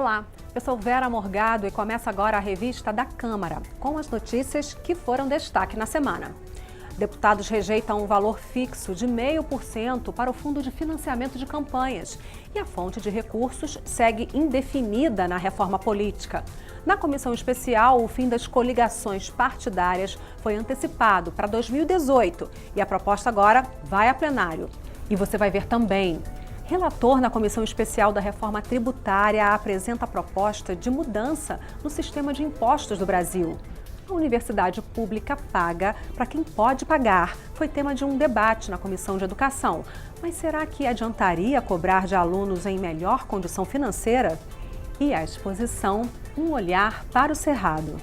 Olá, eu sou Vera Morgado e começa agora a revista da Câmara, com as notícias que foram destaque na semana. Deputados rejeitam um valor fixo de 0,5% para o Fundo de Financiamento de Campanhas e a fonte de recursos segue indefinida na reforma política. Na comissão especial, o fim das coligações partidárias foi antecipado para 2018 e a proposta agora vai a plenário. E você vai ver também. Relator na Comissão Especial da Reforma Tributária apresenta a proposta de mudança no sistema de impostos do Brasil. A universidade pública paga para quem pode pagar. Foi tema de um debate na Comissão de Educação. Mas será que adiantaria cobrar de alunos em melhor condição financeira? E a exposição Um Olhar para o Cerrado.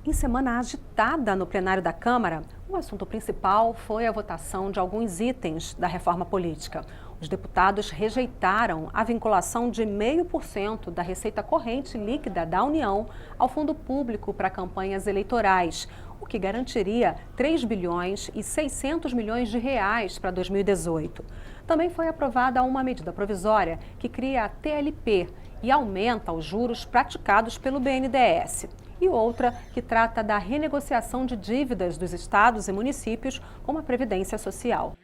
Em semana agitada no plenário da Câmara, o assunto principal foi a votação de alguns itens da reforma política. Os deputados rejeitaram a vinculação de 0,5% da receita corrente líquida da União ao Fundo Público para campanhas eleitorais, o que garantiria 3 bilhões e 600 milhões de reais para 2018. Também foi aprovada uma medida provisória que cria a TLP e aumenta os juros praticados pelo BNDES. E outra que trata da renegociação de dívidas dos estados e municípios com a Previdência Social.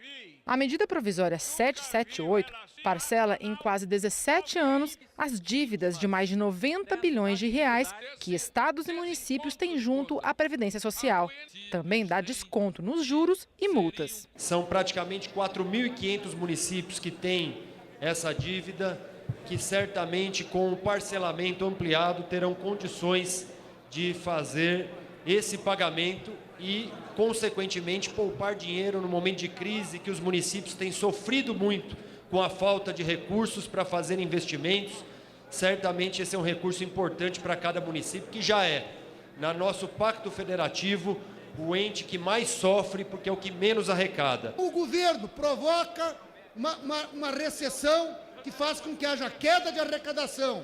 A medida provisória 778 parcela em quase 17 anos as dívidas de mais de 90 bilhões de reais que estados e municípios têm junto à Previdência Social. Também dá desconto nos juros e multas. São praticamente 4.500 municípios que têm essa dívida, que certamente com o parcelamento ampliado terão condições de fazer esse pagamento e, consequentemente, poupar dinheiro no momento de crise que os municípios têm sofrido muito com a falta de recursos para fazer investimentos. Certamente esse é um recurso importante para cada município, que já é, no nosso pacto federativo, o ente que mais sofre porque é o que menos arrecada. O governo provoca uma recessão que faz com que haja queda de arrecadação.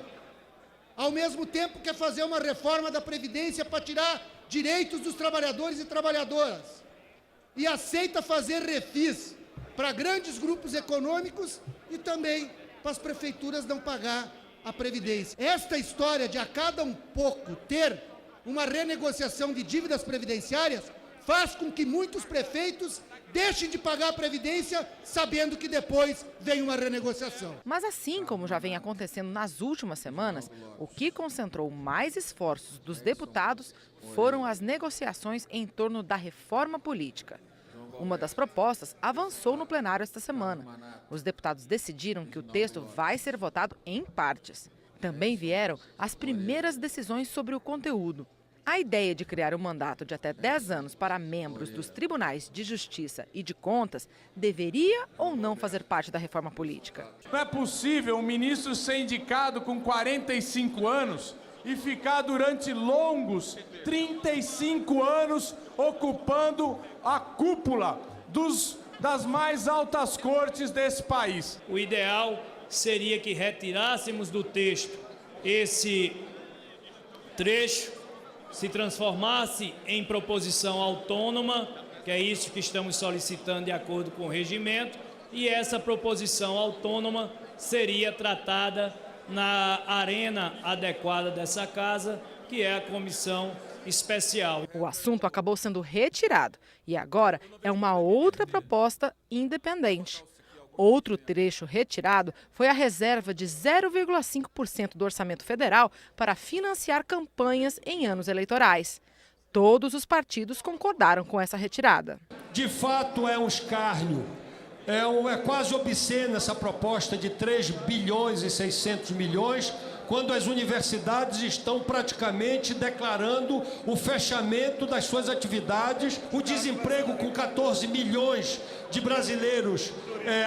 Ao mesmo tempo, quer fazer uma reforma da Previdência para tirar direitos dos trabalhadores e trabalhadoras. E aceita fazer refis para grandes grupos econômicos e também para as prefeituras não pagar a Previdência. Esta história de a cada um pouco ter uma renegociação de dívidas previdenciárias faz com que muitos prefeitos deixem de pagar a Previdência sabendo que depois vem uma renegociação. Mas assim como já vem acontecendo nas últimas semanas, o que concentrou mais esforços dos deputados foram as negociações em torno da reforma política. Uma das propostas avançou no plenário esta semana. Os deputados decidiram que o texto vai ser votado em partes. Também vieram as primeiras decisões sobre o conteúdo. A ideia de criar um mandato de até 10 anos para membros dos tribunais de justiça e de contas deveria ou não fazer parte da reforma política. Não é possível um ministro ser indicado com 45 anos e ficar durante longos 35 anos ocupando a cúpula das mais altas cortes desse país. O ideal seria que retirássemos do texto esse trecho, se transformasse em proposição autônoma, que é isso que estamos solicitando de acordo com o regimento, e essa proposição autônoma seria tratada na arena adequada dessa casa, que é a comissão especial. O assunto acabou sendo retirado e agora é uma outra proposta independente. Outro trecho retirado foi a reserva de 0,5% do orçamento federal para financiar campanhas em anos eleitorais. Todos os partidos concordaram com essa retirada. De fato, é um escárnio. É quase obscena essa proposta de 3 bilhões e 600 milhões, quando as universidades estão praticamente declarando o fechamento das suas atividades, o desemprego com 14 milhões de brasileiros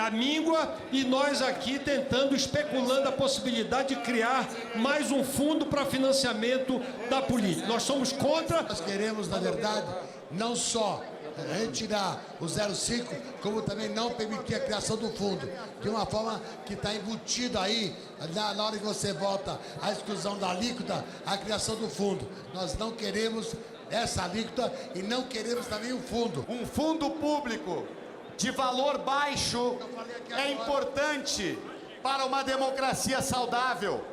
à míngua, e nós aqui tentando, especulando a possibilidade de criar mais um fundo para financiamento da política. Nós somos contra. Nós queremos, na verdade, não só retirar o 0,5, como também não permitir a criação do fundo, de uma forma que está embutido aí, na hora que você vota a exclusão da alíquota, a criação do fundo. Nós não queremos essa alíquota e não queremos também um fundo. Um fundo público de valor baixo é importante para uma democracia saudável.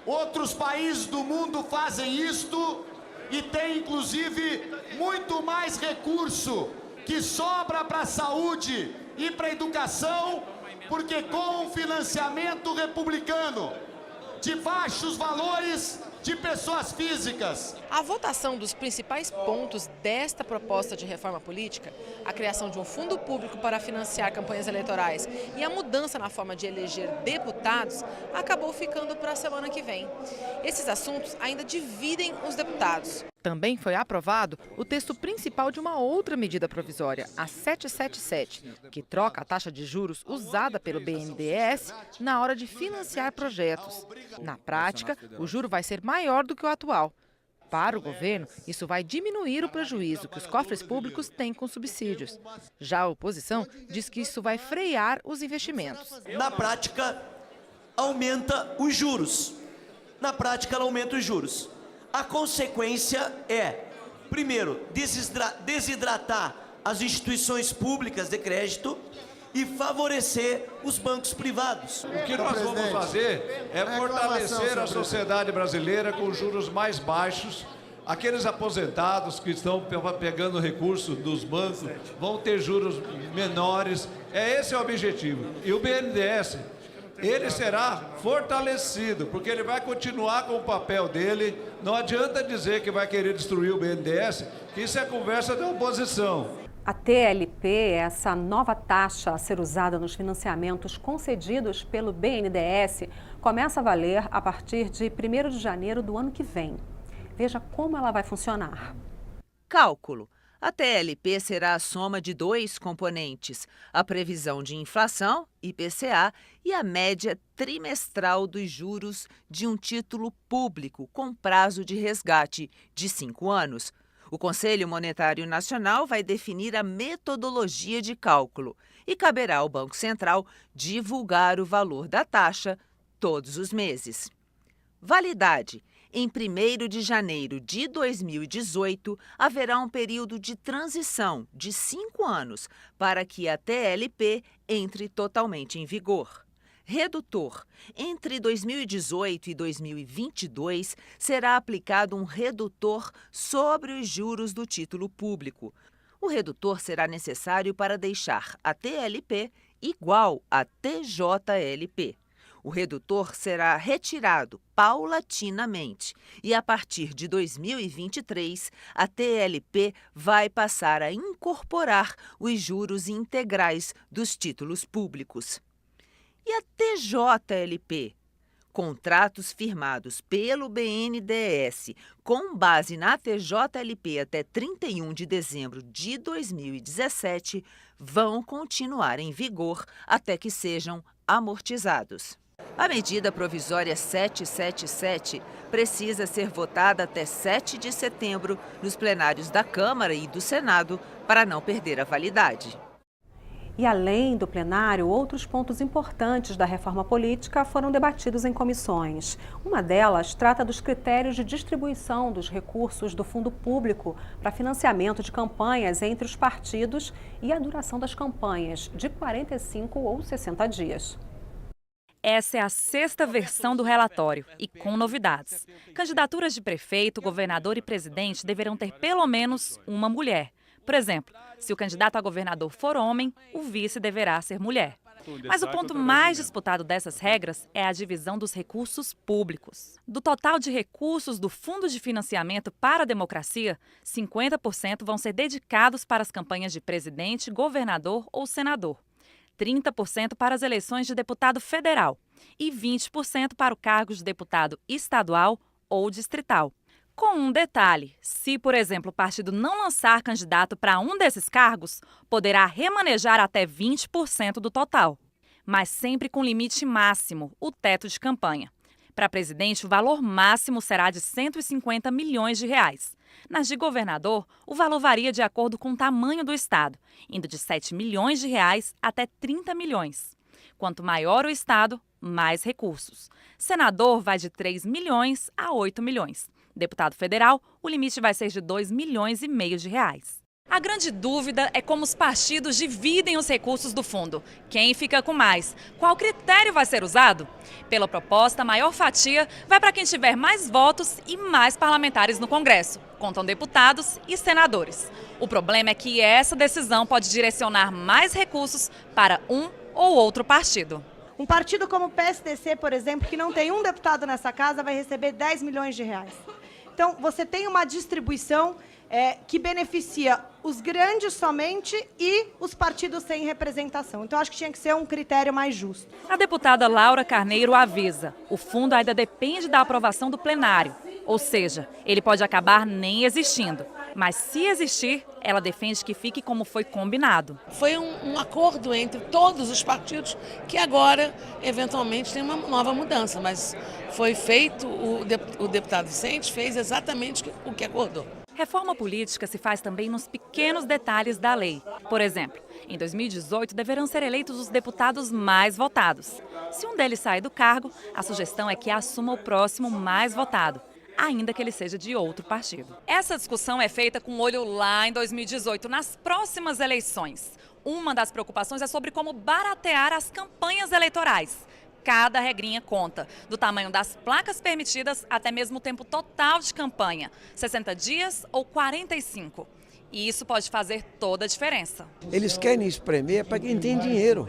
Outros países do mundo fazem isto e tem, inclusive, muito mais recurso que sobra para a saúde e para a educação, porque com um financiamento republicano de baixos valores de pessoas físicas. A votação dos principais pontos desta proposta de reforma política, a criação de um fundo público para financiar campanhas eleitorais e a mudança na forma de eleger deputados, acabou ficando para a semana que vem. Esses assuntos ainda dividem os deputados. Também foi aprovado o texto principal de uma outra medida provisória, a 777, que troca a taxa de juros usada pelo BNDES na hora de financiar projetos. Na prática, o juro vai ser maior do que o atual. Para o governo, isso vai diminuir o prejuízo que os cofres públicos têm com subsídios. Já a oposição diz que isso vai frear os investimentos. Na prática, aumenta os juros. A consequência é, primeiro, desidratar as instituições públicas de crédito e favorecer os bancos privados. O que nós vamos fazer é fortalecer a sociedade brasileira com juros mais baixos. Aqueles aposentados que estão pegando recursos dos bancos vão ter juros menores. Esse é o objetivo. E o BNDES, ele será fortalecido, porque ele vai continuar com o papel dele. Não adianta dizer que vai querer destruir o BNDES, que isso é conversa da oposição. A TLP, essa nova taxa a ser usada nos financiamentos concedidos pelo BNDES, começa a valer a partir de 1º de janeiro do ano que vem. Veja como ela vai funcionar. Cálculo. A TLP será a soma de 2 componentes, a previsão de inflação, IPCA, e a média trimestral dos juros de um título público com prazo de resgate de 5 anos. O Conselho Monetário Nacional vai definir a metodologia de cálculo e caberá ao Banco Central divulgar o valor da taxa todos os meses. Validade. Em 1º de janeiro de 2018, haverá um período de transição de 5 anos para que a TLP entre totalmente em vigor. Redutor. Entre 2018 e 2022, será aplicado um redutor sobre os juros do título público. O redutor será necessário para deixar a TLP igual à TJLP. O redutor será retirado paulatinamente e, a partir de 2023, a TLP vai passar a incorporar os juros integrais dos títulos públicos. E a TJLP? Contratos firmados pelo BNDES com base na TJLP até 31 de dezembro de 2017 vão continuar em vigor até que sejam amortizados. A medida provisória 777 precisa ser votada até 7 de setembro nos plenários da Câmara e do Senado para não perder a validade. E além do plenário, outros pontos importantes da reforma política foram debatidos em comissões. Uma delas trata dos critérios de distribuição dos recursos do fundo público para financiamento de campanhas entre os partidos e a duração das campanhas, de 45 ou 60 dias. Essa é a 6ª versão do relatório e com novidades. Candidaturas de prefeito, governador e presidente deverão ter pelo menos uma mulher. Por exemplo, se o candidato a governador for homem, o vice deverá ser mulher. Mas o ponto mais disputado dessas regras é a divisão dos recursos públicos. Do total de recursos do Fundo de Financiamento para a Democracia, 50% vão ser dedicados para as campanhas de presidente, governador ou senador. 30% para as eleições de deputado federal e 20% para o cargo de deputado estadual ou distrital. Com um detalhe, se, por exemplo, o partido não lançar candidato para um desses cargos, poderá remanejar até 20% do total, mas sempre com limite máximo, o teto de campanha. Para presidente, o valor máximo será de R$ 150 milhões. Nas de governador, o valor varia de acordo com o tamanho do estado, indo de R$ 7 milhões até 30 milhões. Quanto maior o estado, mais recursos. Senador vai de 3 milhões a 8 milhões. Deputado federal, o limite vai ser de R$ 2,5 milhões de reais. A grande dúvida é como os partidos dividem os recursos do fundo. Quem fica com mais? Qual critério vai ser usado? Pela proposta, a maior fatia vai para quem tiver mais votos e mais parlamentares no Congresso. Contam deputados e senadores. O problema é que essa decisão pode direcionar mais recursos para um ou outro partido. Um partido como o PSDC, por exemplo, que não tem um deputado nessa casa, vai receber 10 milhões de reais. Então, você tem uma distribuição que beneficia os grandes somente e os partidos sem representação. Então, acho que tinha que ser um critério mais justo. A deputada Laura Carneiro avisa: o fundo ainda depende da aprovação do plenário. Ou seja, ele pode acabar nem existindo. Mas se existir, ela defende que fique como foi combinado. Foi um acordo entre todos os partidos que agora, eventualmente, tem uma nova mudança. Mas foi feito, o deputado Vicente fez exatamente o que acordou. Reforma política se faz também nos pequenos detalhes da lei. Por exemplo, em 2018 deverão ser eleitos os deputados mais votados. Se um deles sair do cargo, a sugestão é que assuma o próximo mais votado, ainda que ele seja de outro partido. Essa discussão é feita com olho lá em 2018, nas próximas eleições. Uma das preocupações é sobre como baratear as campanhas eleitorais. Cada regrinha conta, do tamanho das placas permitidas até mesmo o tempo total de campanha, 60 dias ou 45. E isso pode fazer toda a diferença. Eles querem espremer para quem tem dinheiro.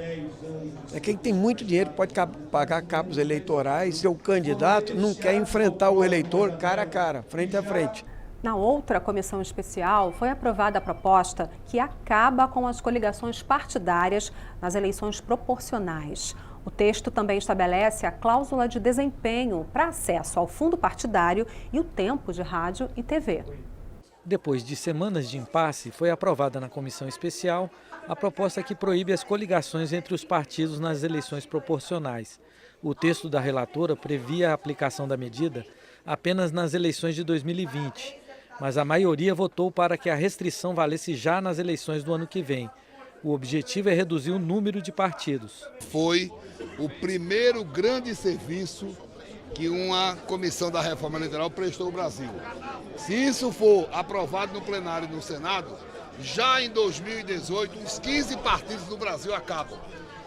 Quem tem muito dinheiro pode pagar cabos eleitorais e o candidato não quer enfrentar o eleitor cara a cara, frente a frente. Na outra comissão especial, foi aprovada a proposta que acaba com as coligações partidárias nas eleições proporcionais. O texto também estabelece a cláusula de desempenho para acesso ao fundo partidário e o tempo de rádio e TV. Depois de semanas de impasse, foi aprovada na comissão especial a proposta que proíbe as coligações entre os partidos nas eleições proporcionais. O texto da relatora previa a aplicação da medida apenas nas eleições de 2020, mas a maioria votou para que a restrição valesse já nas eleições do ano que vem. O objetivo é reduzir o número de partidos. Foi o primeiro grande serviço que uma comissão da reforma eleitoral prestou ao Brasil. Se isso for aprovado no plenário e no Senado, já em 2018, uns 15 partidos no Brasil acabam.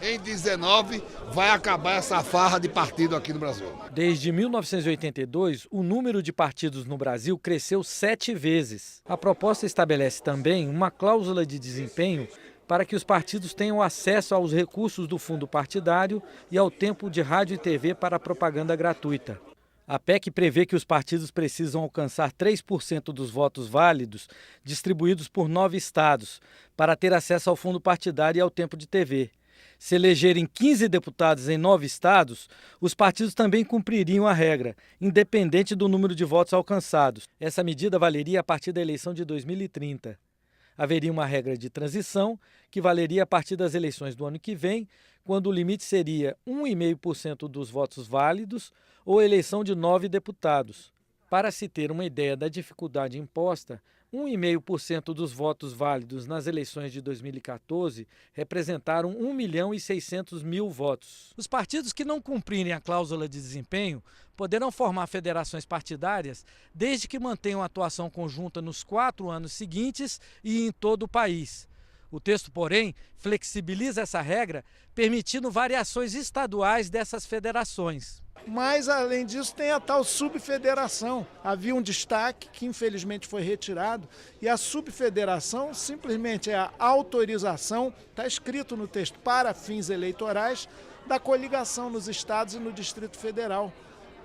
Em 2019, vai acabar essa farra de partido aqui no Brasil. Desde 1982, o número de partidos no Brasil cresceu 7 vezes. A proposta estabelece também uma cláusula de desempenho para que os partidos tenham acesso aos recursos do fundo partidário e ao tempo de rádio e TV para propaganda gratuita. A PEC prevê que os partidos precisam alcançar 3% dos votos válidos distribuídos por 9 estados para ter acesso ao fundo partidário e ao tempo de TV. Se elegerem 15 deputados em 9 estados, os partidos também cumpririam a regra, independente do número de votos alcançados. Essa medida valeria a partir da eleição de 2030. Haveria uma regra de transição que valeria a partir das eleições do ano que vem, quando o limite seria 1,5% dos votos válidos ou eleição de 9 deputados. Para se ter uma ideia da dificuldade imposta, 1,5% dos votos válidos nas eleições de 2014 representaram 1.600.000 votos. Os partidos que não cumprirem a cláusula de desempenho poderão formar federações partidárias desde que mantenham atuação conjunta nos 4 anos seguintes e em todo o país. O texto, porém, flexibiliza essa regra, permitindo variações estaduais dessas federações. Mas, além disso, tem a tal subfederação. Havia um destaque que, infelizmente, foi retirado, e a subfederação simplesmente é a autorização, está escrito no texto, para fins eleitorais, da coligação nos estados e no Distrito Federal,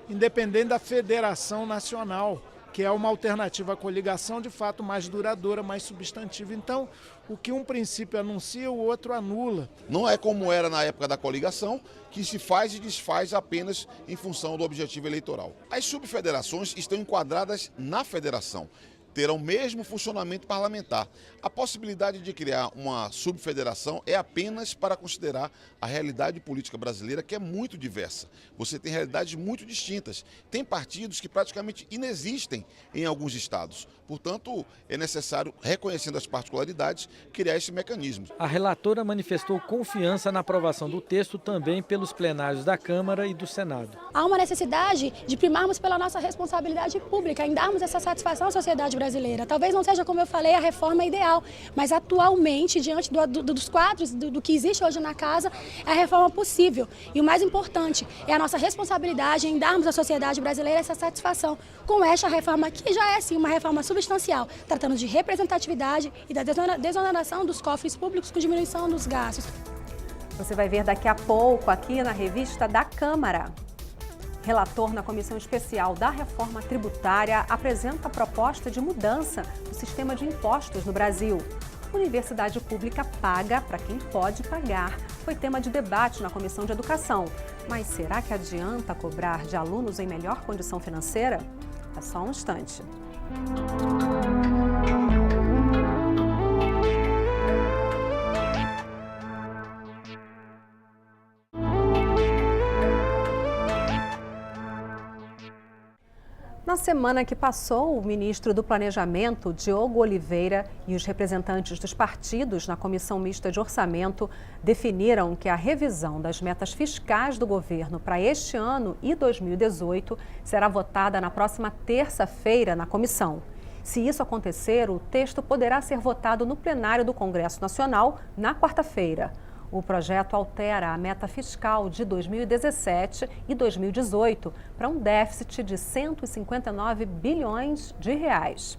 independente da federação nacional, que é uma alternativa à coligação, de fato, mais duradoura, mais substantiva. Então, o que um princípio anuncia, o outro anula. Não é como era na época da coligação, que se faz e desfaz apenas em função do objetivo eleitoral. As subfederações estão enquadradas na federação. terão o mesmo funcionamento parlamentar. A possibilidade de criar uma subfederação é apenas para considerar a realidade política brasileira, que é muito diversa. Você tem realidades muito distintas. Tem partidos que praticamente inexistem em alguns estados. Portanto, é necessário, reconhecendo as particularidades, criar esse mecanismo. A relatora manifestou confiança na aprovação do texto também pelos plenários da Câmara e do Senado. Há uma necessidade de primarmos pela nossa responsabilidade pública, em darmos essa satisfação à sociedade brasileira. Talvez não seja, como eu falei, a reforma ideal, mas atualmente, diante dos quadros do que existe hoje na casa, é a reforma possível. E o mais importante é a nossa responsabilidade em darmos à sociedade brasileira essa satisfação com esta reforma, que já é sim uma reforma substancial, tratando de representatividade e da desoneração dos cofres públicos com diminuição dos gastos. Você vai ver daqui a pouco aqui na revista da Câmara. Relator na Comissão Especial da Reforma Tributária apresenta a proposta de mudança do sistema de impostos no Brasil. Universidade pública paga para quem pode pagar. Foi tema de debate na Comissão de Educação. Mas será que adianta cobrar de alunos em melhor condição financeira? É só um instante. Na semana que passou, o ministro do Planejamento, Diogo Oliveira, e os representantes dos partidos na Comissão Mista de Orçamento definiram que a revisão das metas fiscais do governo para este ano e 2018 será votada na próxima terça-feira na comissão. Se isso acontecer, o texto poderá ser votado no plenário do Congresso Nacional na quarta-feira. O projeto altera a meta fiscal de 2017 e 2018 para um déficit de 159 bilhões de reais.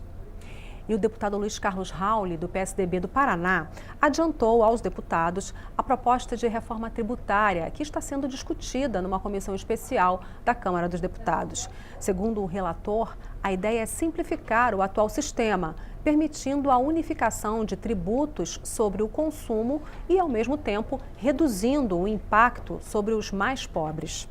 E o deputado Luiz Carlos Rauli, do PSDB do Paraná, adiantou aos deputados a proposta de reforma tributária que está sendo discutida numa comissão especial da Câmara dos Deputados. Segundo o relator, a ideia é simplificar o atual sistema, permitindo a unificação de tributos sobre o consumo e, ao mesmo tempo, reduzindo o impacto sobre os mais pobres.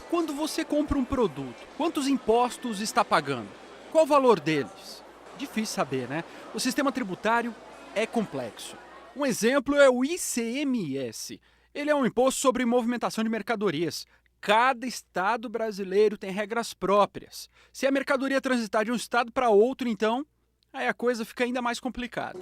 Quando você compra um produto, quantos impostos está pagando? Qual o valor deles? Difícil saber, né? O sistema tributário é complexo. Um exemplo é o ICMS. Ele é um imposto sobre movimentação de mercadorias. Cada estado brasileiro tem regras próprias. Se a mercadoria transitar de um estado para outro, então, aí a coisa fica ainda mais complicada.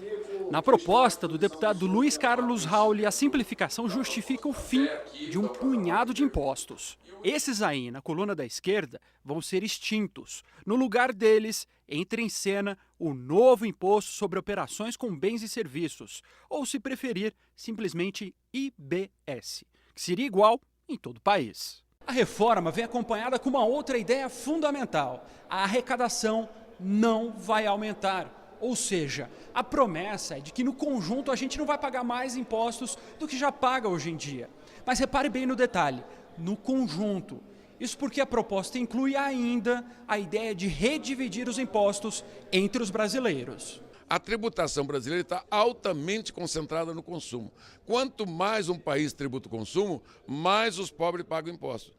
Na proposta do deputado Luiz Carlos Rauli, a simplificação justifica o fim de um punhado de impostos. Esses aí, na coluna da esquerda, vão ser extintos. No lugar deles, entra em cena o novo imposto sobre operações com bens e serviços, ou, se preferir, simplesmente IBS, que seria igual em todo o país. A reforma vem acompanhada com uma outra ideia fundamental: a arrecadação não vai aumentar. Ou seja, a promessa é de que no conjunto a gente não vai pagar mais impostos do que já paga hoje em dia. Mas repare bem no detalhe, no conjunto. Isso porque a proposta inclui ainda a ideia de redividir os impostos entre os brasileiros. A tributação brasileira está altamente concentrada no consumo. Quanto mais um país tributa o consumo, mais os pobres pagam impostos.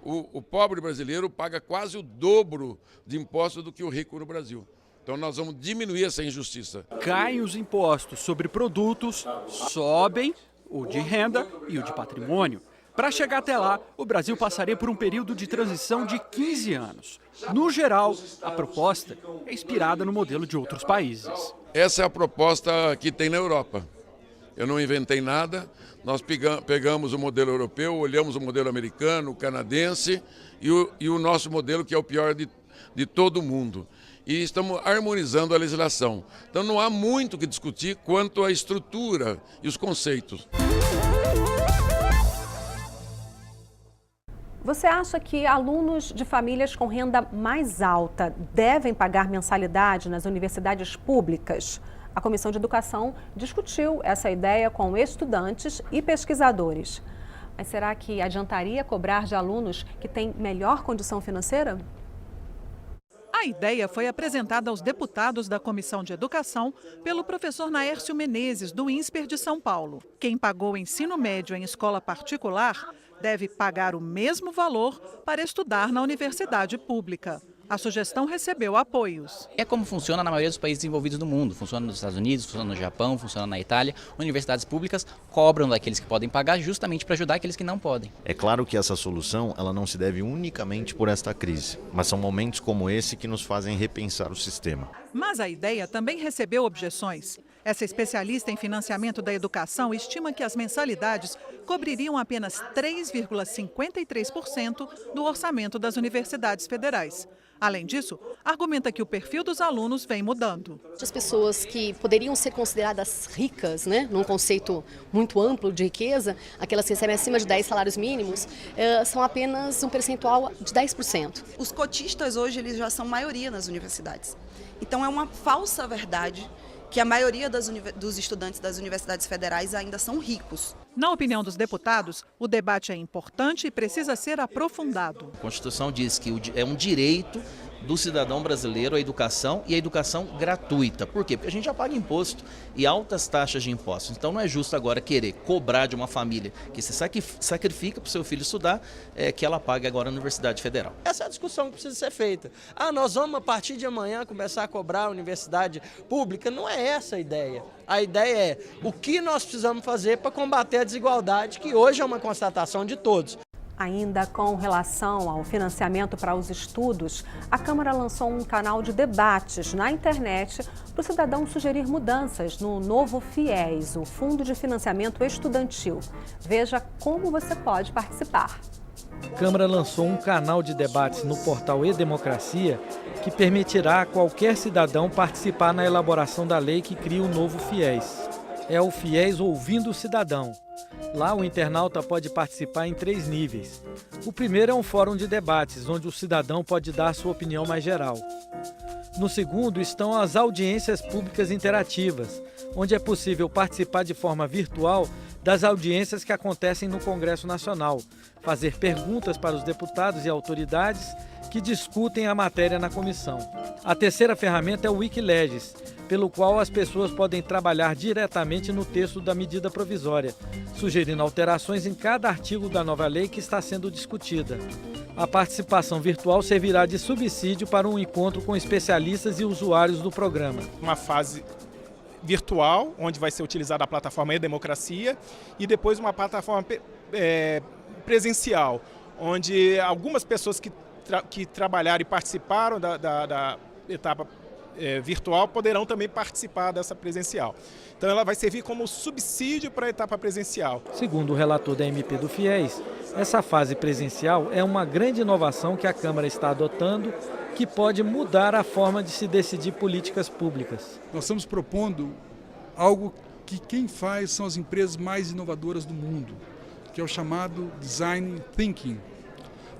O pobre brasileiro paga quase o dobro de impostos do que o rico no Brasil. Então nós vamos diminuir essa injustiça. Caem os impostos sobre produtos, sobem o de renda e o de patrimônio. Para chegar até lá, o Brasil passaria por um período de transição de 15 anos. No geral, a proposta é inspirada no modelo de outros países. Essa é a proposta que tem na Europa. Eu não inventei nada, nós pegamos o modelo europeu, olhamos o modelo americano, o canadense e o nosso modelo, que é o pior de todo o mundo. E estamos harmonizando a legislação. Então não há muito o que discutir quanto à estrutura e os conceitos. Você acha que alunos de famílias com renda mais alta devem pagar mensalidade nas universidades públicas? A Comissão de Educação discutiu essa ideia com estudantes e pesquisadores. Mas será que adiantaria cobrar de alunos que têm melhor condição financeira? A ideia foi apresentada aos deputados da Comissão de Educação pelo professor Naércio Menezes, do INSPER de São Paulo. Quem pagou ensino médio em escola particular deve pagar o mesmo valor para estudar na universidade pública. A sugestão recebeu apoios. É como funciona na maioria dos países desenvolvidos do mundo. Funciona nos Estados Unidos, funciona no Japão, funciona na Itália. Universidades públicas cobram daqueles que podem pagar justamente para ajudar aqueles que não podem. É claro que essa solução ela não se deve unicamente por esta crise, mas são momentos como esse que nos fazem repensar o sistema. Mas a ideia também recebeu objeções. Essa especialista em financiamento da educação estima que as mensalidades cobririam apenas 3,53% do orçamento das universidades federais. Além disso, argumenta que o perfil dos alunos vem mudando. As pessoas que poderiam ser consideradas ricas, né, num conceito muito amplo de riqueza, aquelas que recebem acima de 10 salários mínimos, são apenas um percentual de 10%. Os cotistas hoje eles já são maioria nas universidades. Então é uma falsa verdade que a maioria dos estudantes das universidades federais ainda são ricos. Na opinião dos deputados, o debate é importante e precisa ser aprofundado. A Constituição diz que é um direito do cidadão brasileiro a educação e a educação gratuita. Por quê? Porque a gente já paga imposto e altas taxas de impostos. Então não é justo agora querer cobrar de uma família que se sacrifica para o seu filho estudar, que ela pague agora na Universidade Federal. Essa é a discussão que precisa ser feita. Nós vamos a partir de amanhã começar a cobrar a universidade pública. Não é essa a ideia. A ideia é o que nós precisamos fazer para combater a desigualdade, que hoje é uma constatação de todos. Ainda com relação ao financiamento para os estudos, a Câmara lançou um canal de debates na internet para o cidadão sugerir mudanças no novo FIES, o Fundo de Financiamento Estudantil. Veja como você pode participar. A Câmara lançou um canal de debates no portal E-Democracia que permitirá a qualquer cidadão participar na elaboração da lei que cria o novo FIES. É o FIES Ouvindo o Cidadão. Lá, o internauta pode participar em 3 níveis. O primeiro é um fórum de debates, onde o cidadão pode dar sua opinião mais geral. No segundo estão as audiências públicas interativas, onde é possível participar de forma virtual das audiências que acontecem no Congresso Nacional, fazer perguntas para os deputados e autoridades que discutem a matéria na comissão. A terceira ferramenta é o Wikileges, pelo qual as pessoas podem trabalhar diretamente no texto da medida provisória, sugerindo alterações em cada artigo da nova lei que está sendo discutida. A participação virtual servirá de subsídio para um encontro com especialistas e usuários do programa. Uma fase virtual, onde vai ser utilizada a plataforma E-Democracia, e depois uma plataforma presencial, onde algumas pessoas que trabalharam e participaram da etapa virtual poderão também participar dessa presencial. Então ela vai servir como subsídio para a etapa presencial. Segundo o relator da MP do FIES, essa fase presencial é uma grande inovação que a Câmara está adotando, que pode mudar a forma de se decidir políticas públicas. Nós estamos propondo algo que quem faz são as empresas mais inovadoras do mundo, que é o chamado Design Thinking.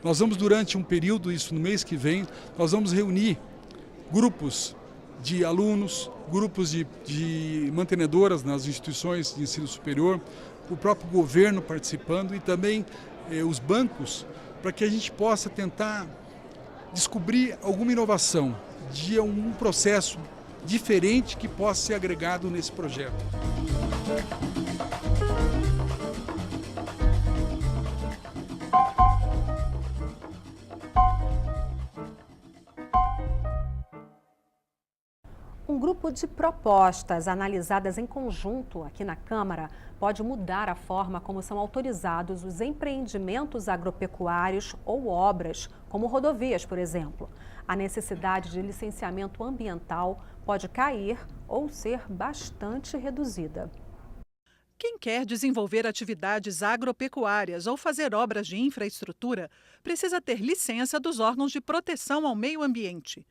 Nós vamos, durante um período, isso no mês que vem, nós vamos reunir grupos de alunos, grupos de mantenedoras nas instituições de ensino superior, o próprio governo participando e também os bancos, para que a gente possa tentar descobrir alguma inovação de um processo diferente que possa ser agregado nesse projeto. Um grupo de propostas analisadas em conjunto aqui na Câmara pode mudar a forma como são autorizados os empreendimentos agropecuários ou obras, como rodovias, por exemplo. A necessidade de licenciamento ambiental pode cair ou ser bastante reduzida. Quem quer desenvolver atividades agropecuárias ou fazer obras de infraestrutura precisa ter licença dos órgãos de proteção ao meio ambiente.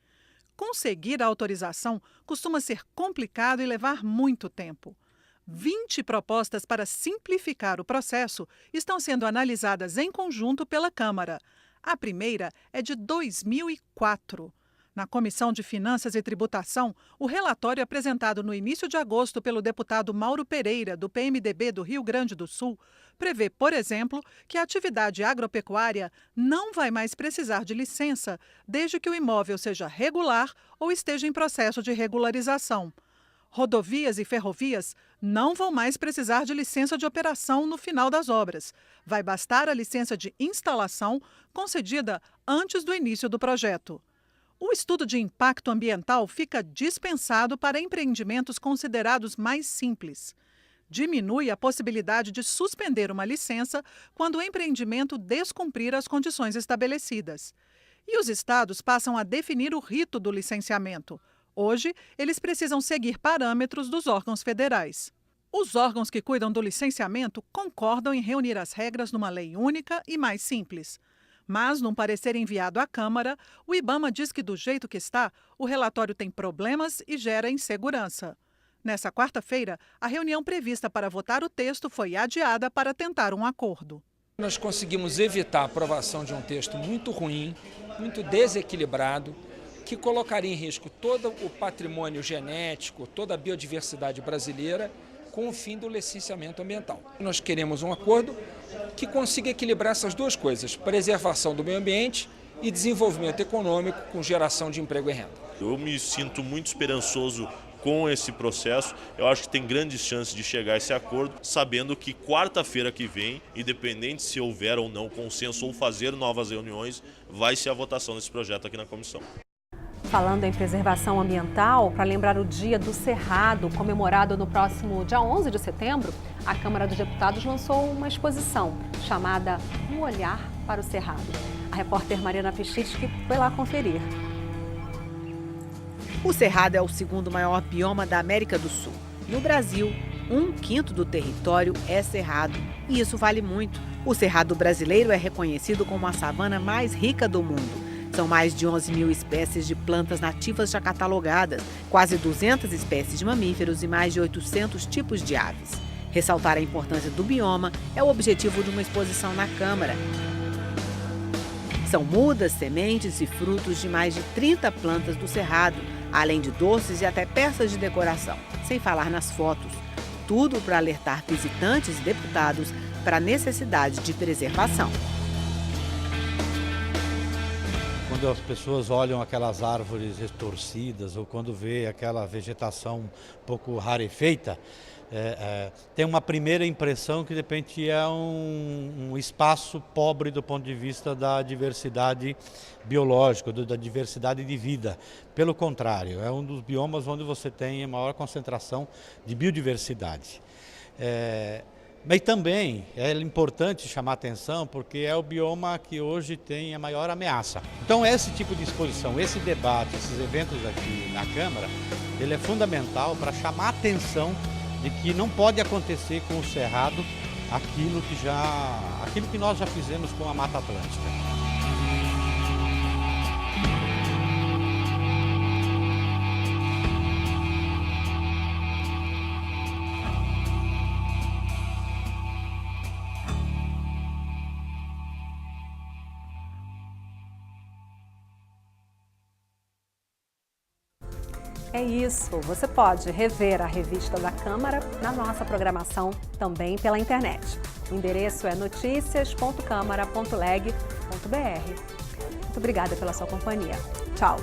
Conseguir a autorização costuma ser complicado e levar muito tempo. 20 propostas para simplificar o processo estão sendo analisadas em conjunto pela Câmara. A primeira é de 2004. Na Comissão de Finanças e Tributação, o relatório apresentado no início de agosto pelo deputado Mauro Pereira, do PMDB do Rio Grande do Sul, prevê, por exemplo, que a atividade agropecuária não vai mais precisar de licença, desde que o imóvel seja regular ou esteja em processo de regularização. Rodovias e ferrovias não vão mais precisar de licença de operação no final das obras. Vai bastar a licença de instalação concedida antes do início do projeto. O estudo de impacto ambiental fica dispensado para empreendimentos considerados mais simples. Diminui a possibilidade de suspender uma licença quando o empreendimento descumprir as condições estabelecidas. E os estados passam a definir o rito do licenciamento. Hoje, eles precisam seguir parâmetros dos órgãos federais. Os órgãos que cuidam do licenciamento concordam em reunir as regras numa lei única e mais simples. Mas, num parecer enviado à Câmara, o IBAMA diz que, do jeito que está, o relatório tem problemas e gera insegurança. Nessa quarta-feira, a reunião prevista para votar o texto foi adiada para tentar um acordo. Nós conseguimos evitar a aprovação de um texto muito ruim, muito desequilibrado, que colocaria em risco todo o patrimônio genético, toda a biodiversidade brasileira, com o fim do licenciamento ambiental. Nós queremos um acordo que consiga equilibrar essas duas coisas, preservação do meio ambiente e desenvolvimento econômico com geração de emprego e renda. Eu me sinto muito esperançoso com esse processo. Eu acho que tem grandes chances de chegar a esse acordo, sabendo que quarta-feira que vem, independente se houver ou não consenso ou fazer novas reuniões, vai ser a votação desse projeto aqui na comissão. Falando em preservação ambiental, para lembrar o Dia do Cerrado, comemorado no próximo dia 11 de setembro, a Câmara dos Deputados lançou uma exposição chamada Um Olhar para o Cerrado. A repórter Mariana Pichitzky foi lá conferir. O Cerrado é o segundo maior bioma da América do Sul. No Brasil, 1/5 do território é cerrado, e isso vale muito. O Cerrado brasileiro é reconhecido como a savana mais rica do mundo. São mais de 11 mil espécies de plantas nativas já catalogadas, quase 200 espécies de mamíferos e mais de 800 tipos de aves. Ressaltar a importância do bioma é o objetivo de uma exposição na Câmara. São mudas, sementes e frutos de mais de 30 plantas do Cerrado, além de doces e até peças de decoração, sem falar nas fotos. Tudo para alertar visitantes e deputados para a necessidade de preservação. Quando as pessoas olham aquelas árvores retorcidas ou quando vê aquela vegetação um pouco rarefeita, tem uma primeira impressão que de repente é um espaço pobre do ponto de vista da diversidade biológica, da diversidade de vida. Pelo contrário, é um dos biomas onde você tem a maior concentração de biodiversidade. Mas também é importante chamar atenção porque é o bioma que hoje tem a maior ameaça. Então esse tipo de exposição, esse debate, esses eventos aqui na Câmara, ele é fundamental para chamar atenção de que não pode acontecer com o Cerrado aquilo que nós já fizemos com a Mata Atlântica. É isso, você pode rever a revista da Câmara na nossa programação também pela internet. O endereço é noticias.câmara.leg.br. Muito obrigada pela sua companhia. Tchau!